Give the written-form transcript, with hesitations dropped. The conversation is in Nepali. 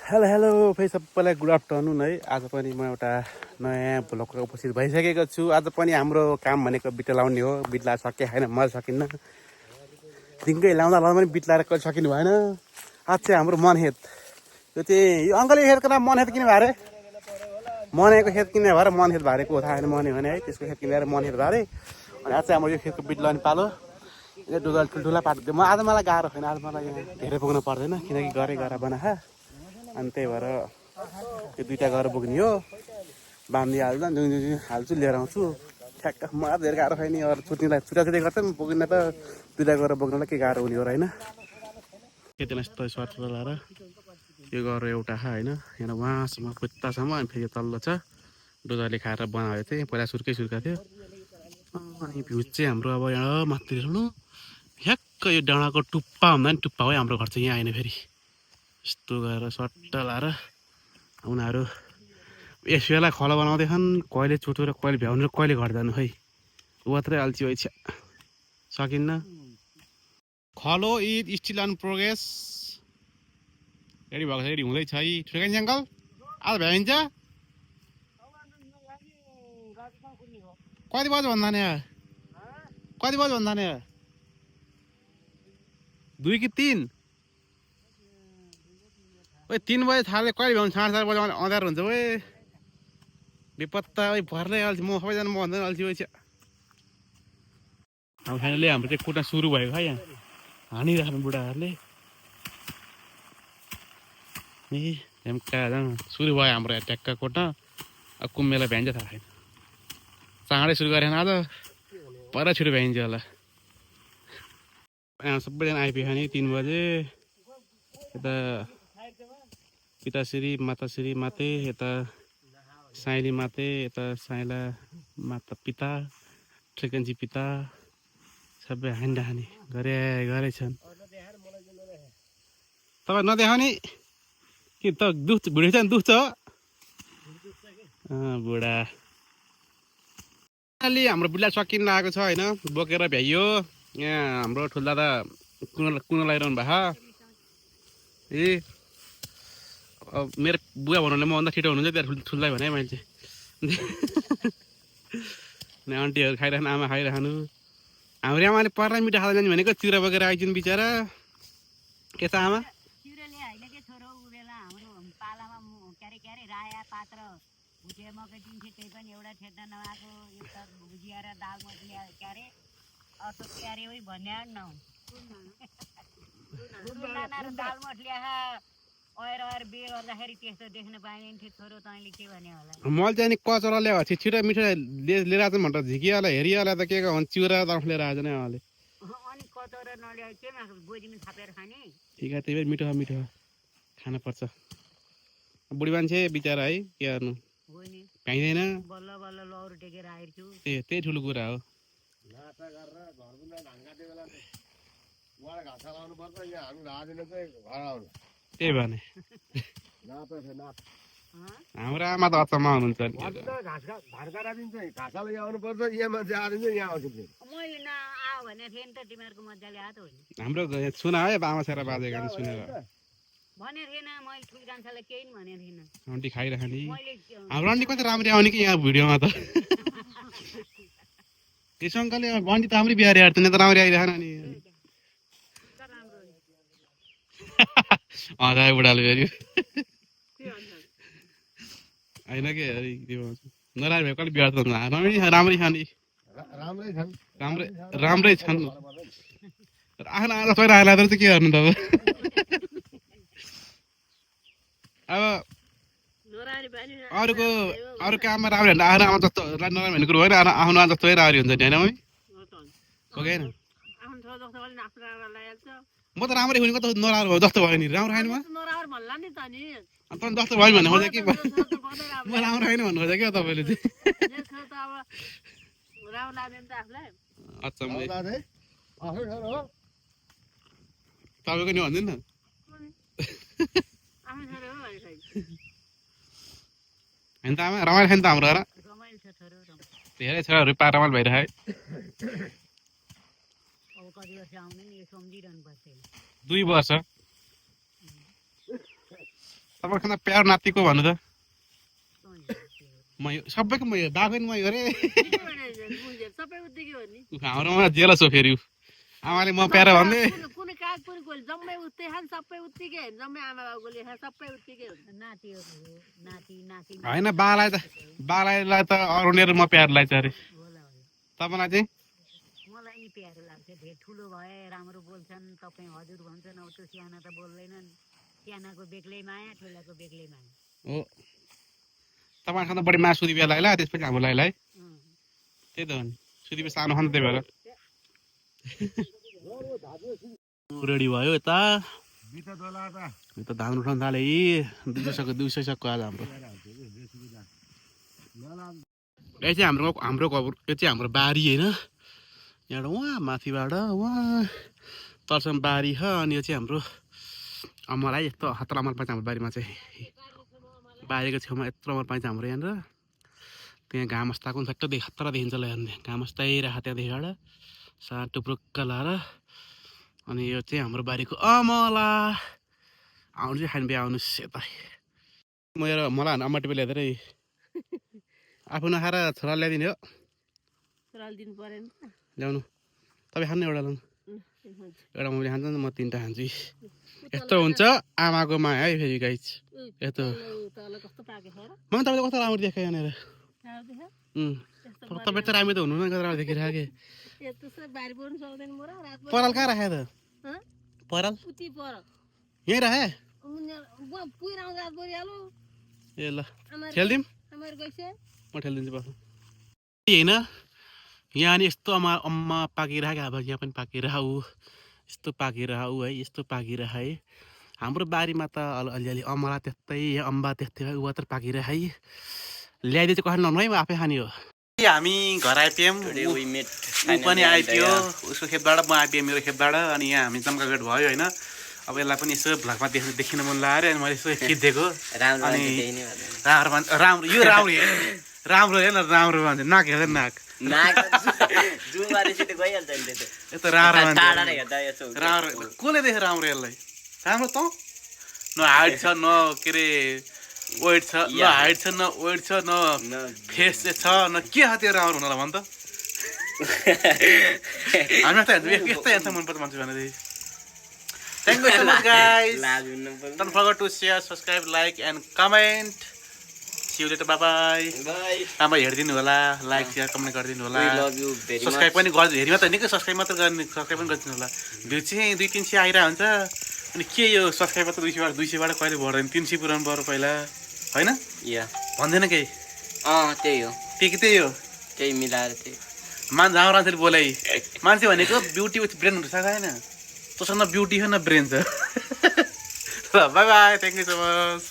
हेलो हेलो फेरि सबैलाई गुड आफ्टरनुन है। आज पनि म एउटा नयाँ भ्लगको उपस्थित भइसकेको छु। आज पनि हाम्रो काम भनेको बिटा लाउने हो। बिट लाएर सके छैन, मैले सकिन्न। दिनकै लाउँदा लाउँदा पनि बिट लाएर कहिले सकिनु भएन। आज चाहिँ हाम्रो मनहेत, यो चाहिँ यो अङ्कलको खेतको नाम मनहेत किन भयो अरे? मनेको खेत किन भएर मनहेत भारेको हो, थाहा छैन मने भने है। त्यसको खेत किनेर मनहेत भारे। अनि आज चाहिँ हाम्रो यो खेतको बिट लाउने पालो। यो डुगा ठुल्ठुला पार्दै म आज मलाई गाह्रो छैन, आज मलाई यहाँ धेरै पुग्नु पर्दैन किनकि गरेर बनाहा। अनि त्यही भएर त्यो दुइटा गरेर बोक्ने हो। बाँधिहाल्दा हाल्छु, लिएर आउँछु ठ्याक्क। मलाई धेरै गाह्रो छैन। अरू छुट्टीलाई छुट्टी गर्छ नि, बोकिन त दुइटा गरेर बोक्नलाई के गाह्रो हुने हो र होइन। त्यतिलाई यस्तो स्वार्थ लगाएर यो गरेर एउटा होइन, यहाँ उहाँसम्म खुट्टासम्म। अनि फेरि तल्लो छ डोजाले खाएर बनाएको थिएँ, पहिला सुर्कै सुर्खा थियो। अनि भ्यू चाहिँ हाम्रो अब यहाँ माथि हेर्नु, ठ्याक्क यो डाँडाको टुप्पा भन्दा नि टुप्पा हो हाम्रो घर चाहिँ। यहाँ आएन फेरि यस्तो गरेर सट्टा लाएर उनीहरू यस बेला खला बनाउँदैछन्। कहिले चुटो र कहिले भ्याउनु र कहिले घर जानु खै, वात्रै अल्छी होइ छ, सकिन्न। खलो is still in progress. Ready भएको छ, रेडी हुँदैछ है। ठुकाइन्छ अङ्कल, आज भ्याइन्छ। कति बजी भन्दा नि, कति बजी भन्दा नि? 2 कि 3? ओइ 3 बजे थाले कहिले भ्याउनु? 4:30 बजे अँध्यारो हुन्छ ओए। बेपत्ता ओइ भर्नै अल्छी, म सबैजना म भन्दैन अल्छी भइछ। अब फाइनली हाम्रो चाहिँ कुट्न सुरु भएको है। यहाँ हानिराख्नु बुढाहरूले। ए हेम्का सुरु भयो हाम्रो यहाँ ट्याक्क कुट्न। अब कुम्मेला भ्याइन्छ थाहा छैन। चाँडै सुरु गरेन आज, पर छिटो भ्याइन्छ होला। यहाँ सबैजना आइपुग्यो नि 3 बजे। यता पिताश्री माताश्री माते, यता साइली माते, यता साइला माता पिता, ट्रेकन्जी पिता सबै हानी गरेछन्। तपाईँ नदेखाउने कि त दुख्छ, भुँडी छ नि, दुख्छ बुढा। अलि हाम्रो बिल्ला सकिन लागेको छ होइन, बोकेर भ्याइयो। यहाँ हाम्रो ठुल्दादा कुन लगाइरहनु भएको। ए अब मेरो बुवा भन्नुले मभन्दा छिटो हुनुहुन्छ त्यहाँ ठुल्दै भने मान्छे। आन्टीहरू खाइरहनु, आमा खाइरहनु। हाम्रो आमाले पर्ने मिठो खाँदा जाने भनेको चिउरा बोकेर आइदिनु बिचरा। के छ आमा? मैले चाहिँ नि कचरा ल्याएको थिएँ, छिटो मिठो लिएर आएको भनेर झिकिहाल्यो, हेरिहाल्यो त के भन्छ चिउरा त लिएर आएको नि आमाले। ठिक है, त्यही भएर मिठो मिठो खानुपर्छ। बुढी मान्छे बिचरा है, के गर्नु, पाइँदैन। त्यही ठुलो कुरा हो। त्यही भने हाम्रो आमा त अचम्म हुनुहुन्छ। हाम्रो सुना है आमा छोरा बाजेको सुनेर आन्टी खाइराख्ने। हाम्रो आन्टी कति राम्ररी आउने कि यहाँ भिडियोमा त। त्यसो अङ्कलले आन्टी त राम्रै बिहारी आएर त राम्ररी आइरहेन नि। बुढाले फेरि होइन के नराम्रो भयो कहिले बिहार त राम्रै खाने, राम्रै छन्। आफ्नो आज पहिला आएर चाहिँ के गर्नु त अब अरू काममा राम्रो हुन्छ। आफ्नो आमा जस्तो नराम्रो भन्ने कुरो होइन, आफ्नो आमा जस्तो राम्ररी हुन्छ नि होइन है, हो कि होइन? म त राम्रै हुने कता नराम्रो भयो जस्तो भयो नि, राम्रो छैन म जस्तो भयो भन्नु खोजेँ कि, म राम्रो छैन भन्नु खोजेँ क्या तपाईँले चाहिँ। तपाईँको नि भन्दैन होइन त आमा, रमाइलो छैन त हाम्रो घर। धेरै छोराहरू पार रमाइलो भइरहेको 2 वर्ष। तपाईँको खाना प्यारो नातिको भन्नु त म सबैको म बाबु म अरे हाम्रोमा जेलस हो फेरि आमाले म प्यारो भन्दै होइन बालाई त अरूले म प्यारो लाग्छ अरे तपाईँलाई चाहिँ मलाई नि प्यारो लाग्छ धेरै ठुलो भए राम्रो बोल्छन् तपाईँ हजुर भन्छन् अब त्यो साना त बोल्दैनन् सानाको बेग्लै माया ठुलाको बेग्लै माया हो तपाईँको खाँदा बढी मासु सुदिबे लाग्यो त्यसपछि हाम्रो लागि त्यही त हो नि सुदिबे सानो खानु त्यही भएर रेडी भयो यता धान उठाउनु थाले दुई सयको आज हाम्रो यो चाहिँ हाम्रो यो चाहिँ हाम्रो बारी होइन यहाँबाट उहाँ माथिबाट उहाँ तलसम्म बारी छ अनि यो चाहिँ हाम्रो अमर है यस्तो हत्तर अमर पाइन्छ हाम्रो बारीमा चाहिँ बारीको छेउमा यत्रो अमर पाइन्छ हाम्रो यहाँनिर त्यहाँ घाम अस्ताएको पनि सट्ट हत्तर देखिन्छ ल घाम अस्ताइरहेको त्यहाँदेखिबाट साटो पुरुक्क लाएर अनि यो चाहिँ हाम्रो बारीको अमला आउनु चाहिँ खानु बे आउनुहोस् यता मलाई अमर टिपेर ल्याइदिएर आफू नखाएर छोरा ल्याइदिने हो ल्याउनु तपाईँ खानु एउटा लाउनु एउटा मैले खान्छ म 3टा खान्छु यस्तो हुन्छ आमाको माया है फेरि गाइस यस्तो म तपाईँले कस्तो राम्रो देखेँ यहाँनिर तपाईँ त राम्रो त हुनु न कस्तो राम्रो देखिरहेको पराल कहाँ राखेँ त पराल यहीँ राखेँ ए ल ठेलिदिउँ म ठेलिदिन्छु बस होइन यहाँ नि यस्तो अम्मा पाकिरहेको अब यहाँ पनि पाकिरहु यस्तो पाकिरहु है यस्तो पाकिरह है हाम्रो बारीमा त अलिअलि अमला त्यस्तै अम्बा त्यस्तै उता पाकिरह है ल्याइदिए चाहिँ कसरी लाउनु है म आफै खाने हो हामी घर आइपुग्यौँ ऊ पनि आइपुग्यो उसको खेतबाट म आइपुगेँ मेरो खेतबाट अनि यहाँ हामी जम्कागढ भयो होइन अब यसलाई पनि यसो भ्लगमा देखिन मन लाग्यो अनि मैले यसो खिचिदिएको अनि राम्रो यो राम्रो हेर्न राम्रो भन्छ नाक हेर्दैन नाक यस्तो राम्रो कसले देख्यो राम्रो यसलाई राम्रो त न हाइट छ न के अरे वेट छ न हाइट छ न वेट छ न फेस छ न के छ त्यो राम्रो हुनलाई भन् त हामीलाई त यस्तै हेर्छ मनपर्छ मान्छे भनेदेखि thank you so much guys don't forget to share subscribe like and comment see you later bye bye राम्रो हेरिदिनु होला लाइक शेयर कमेन्ट गरिदिनु होला सब्सक्राइब पनि गरिदिनु हेरि मात्र निकै सब्सक्राइब मात्र गर्ने सब्सक्राइब पनि गरिदिनु होला भ्यू चाहिँ 200-300 आइरहेको हुन्छ अनि के यो सब्सक्राइब मात्र 200बाट कहिले बढ्दैन 300 पुऱ्याउनु पर्यो पहिला होइन भन्दैन केही त्यही हो त्यही हो त्यही मिलाएर त्यही हाम्रो मान्छेले बोलाइ मान्छे भनेको ब्युटी विथ ब्रेन हुन सक्छ होइन तसँग न ब्युटी छ न ब्रेन छ ल by by thank you so much